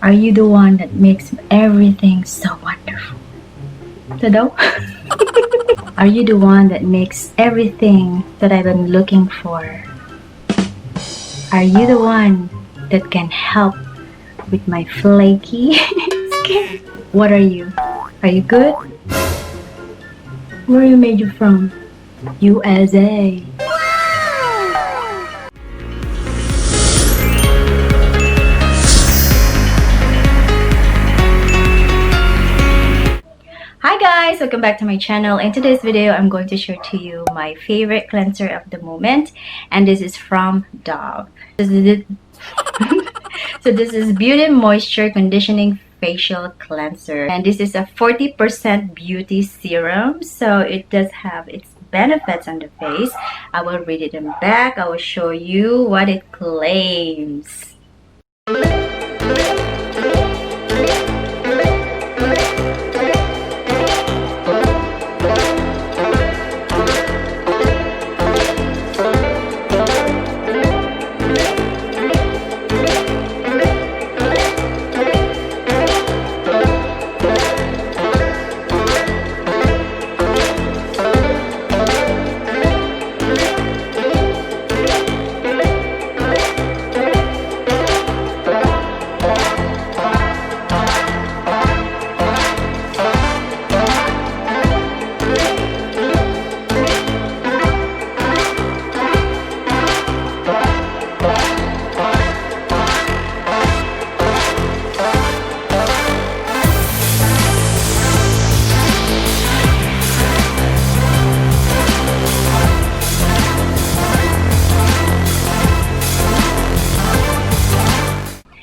Are you the one that makes everything so wonderful? Ctto? Are you the one that makes everything that I've been looking for? Are you the one that can help with my flaky skin? What are you? Are you good? Where you made you from? USA. Hi guys, welcome back to my channel. In today's video, I'm going to share to you my favorite cleanser of the moment, and this is from Dove. So this is Beauty Moisture Conditioning Facial Cleanser, and this is a 40% beauty serum, so it does have its benefits on the face. I will read it in back. I will show you what it claims.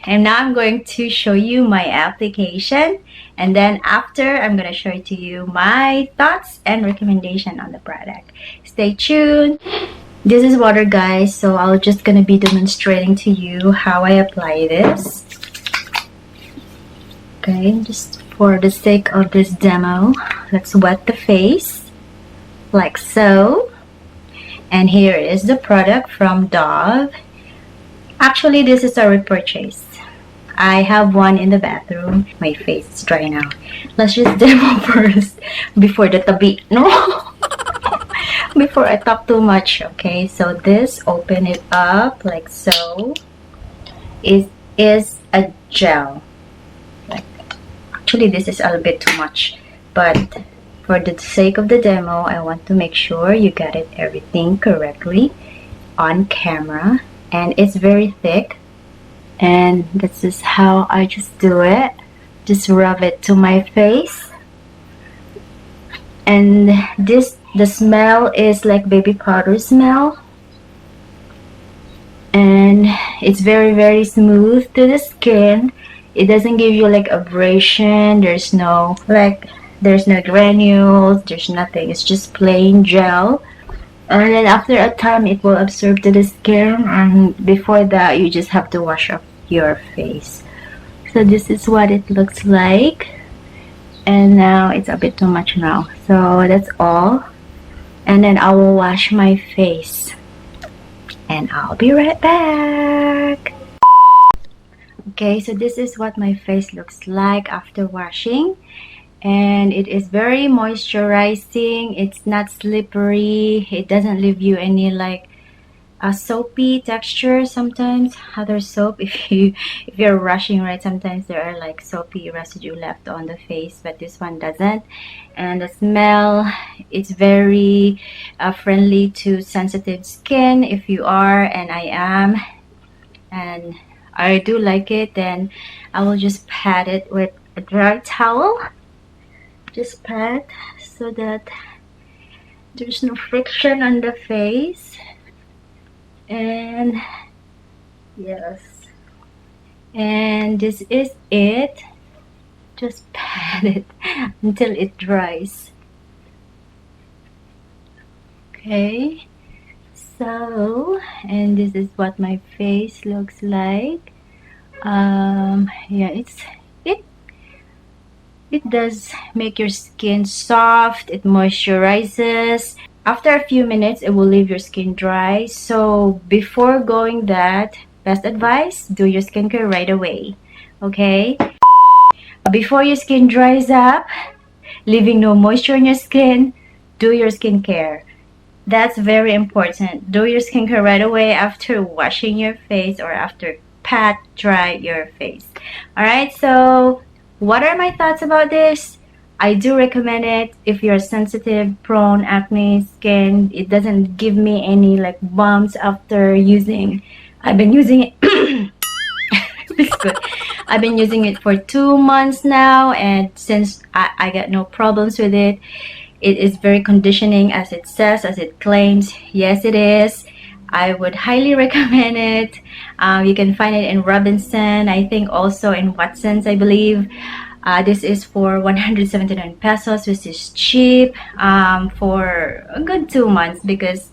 And now I'm going to show you my application, and then after I'm going to show it to you my thoughts and recommendation on the product. Stay tuned. This is water, guys, so I'm just going to be demonstrating to you how I apply this. Okay, just for the sake of this demo, let's wet the face like so. And here is the product from Dove. Actually, this is a repurchase. I have one in the bathroom. My face is dry now. Let's just demo first before the tabi. No! Before I talk too much. Okay, so this, open it up like so. It is a gel. Actually, this is a little bit too much. But for the sake of the demo, I want to make sure you got it everything correctly on camera. And it's very thick, and this is how I just do it. Just rub it to my face, and the smell is like baby powder smell, and it's very smooth to the skin. It doesn't give you like abrasion. There's no granules, there's nothing. It's just plain gel. And then after a time, it will absorb to the skin, and before that, you just have to wash off your face. So this is what it looks like, and now it's a bit too much now, so that's all. And then I will wash my face, and I'll be right back. Okay, so this is what my face looks like after washing. And it is very moisturizing. It's not slippery. It doesn't leave you any like a soapy texture. Sometimes other soap, if you're rushing, right, sometimes there are like soapy residue left on the face, but this one doesn't. And the smell, it's very friendly to sensitive skin. If you are, and I am, and I do like it, then I will just pat it with a dry towel. Just pat so that there's no friction on the face. And yes, and this is it. Just pat it until it dries. Okay, so, and this is what my face looks like. Yeah, it does make your skin soft. It moisturizes. After a few minutes, it will leave your skin dry. So before going that, best advice, do your skincare right away. okay? Before your skin dries up, leaving no moisture in your skin, do your skincare. That's very important. Do your skincare right away after washing your face or after pat dry your face. Alright, so what are my thoughts about this? I do recommend it if you're sensitive, prone, acne skin. It doesn't give me any like bumps after using. I've been using it. It's good. I've been using it for 2 months now, and since I got no problems with it. It is very conditioning as it says, as it claims. Yes, it is. I would highly recommend it. You can find it in Robinson, I think also in Watson's, I believe. This is for 179 pesos, which is cheap for a good 2 months, because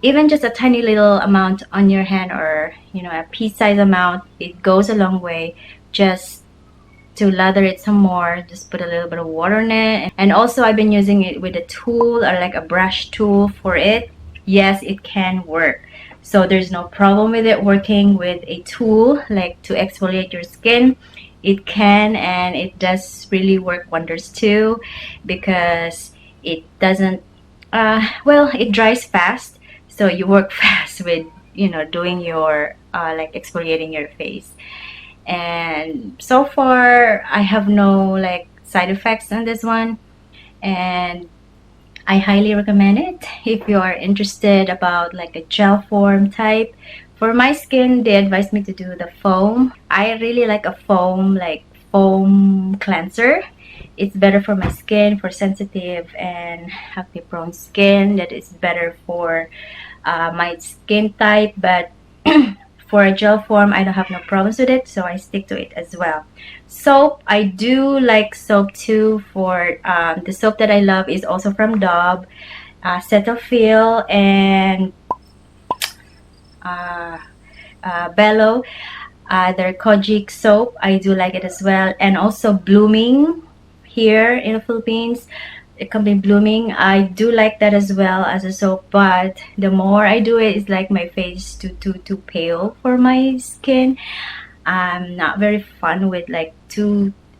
even just a tiny little amount on your hand, or a pea size amount, it goes a long way. Just to lather it some more, just put a little bit of water in it. And also I've been using it with a tool, or like a brush tool for it. Yes, it can work. So there's no problem with it working with a tool like to exfoliate your skin. It can, and it does really work wonders too, because it doesn't well, it dries fast, so you work fast with doing your like exfoliating your face. And so far I have no like side effects on this one, and I highly recommend it if you are interested about like a gel form type. For my skin, they advised me to do the foam. I really like a foam, like foam cleanser. It's better for my skin, for sensitive and acne prone skin. That is better for my skin type, but for a gel form, I don't have no problems with it, so I stick to it as well. Soap, I do like soap too. For the soap that I love is also from Dove, Cetaphil, and Belo. Their Kojic soap, I do like it as well. And also Blooming here in the Philippines, the company Blooming, I do like that as well as a soap. But the more I do it, it's like my face too pale for my skin. I'm not very fun with like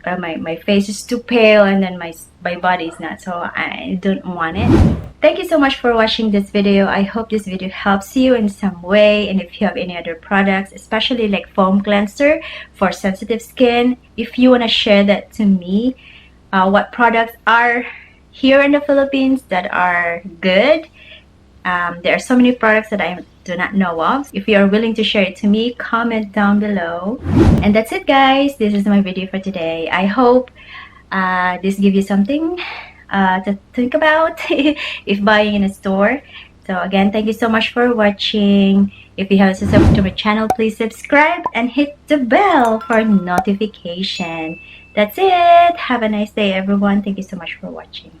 my face is too pale, and then my body is not, so I don't want it. Thank you so much for watching this video. I hope this video helps you in some way. And if you have any other products, especially like foam cleanser for sensitive skin, if you want to share that to me, what products are here in the Philippines that are good. There are so many products that I do not know of. If you are willing to share it to me, comment down below. And that's it, guys. This is my video for today. I hope this gives you something to think about if buying in a store. So again, thank you so much for watching. If you haven't subscribed to my channel, please subscribe and hit the bell for notification. That's it. Have a nice day, everyone. Thank you so much for watching.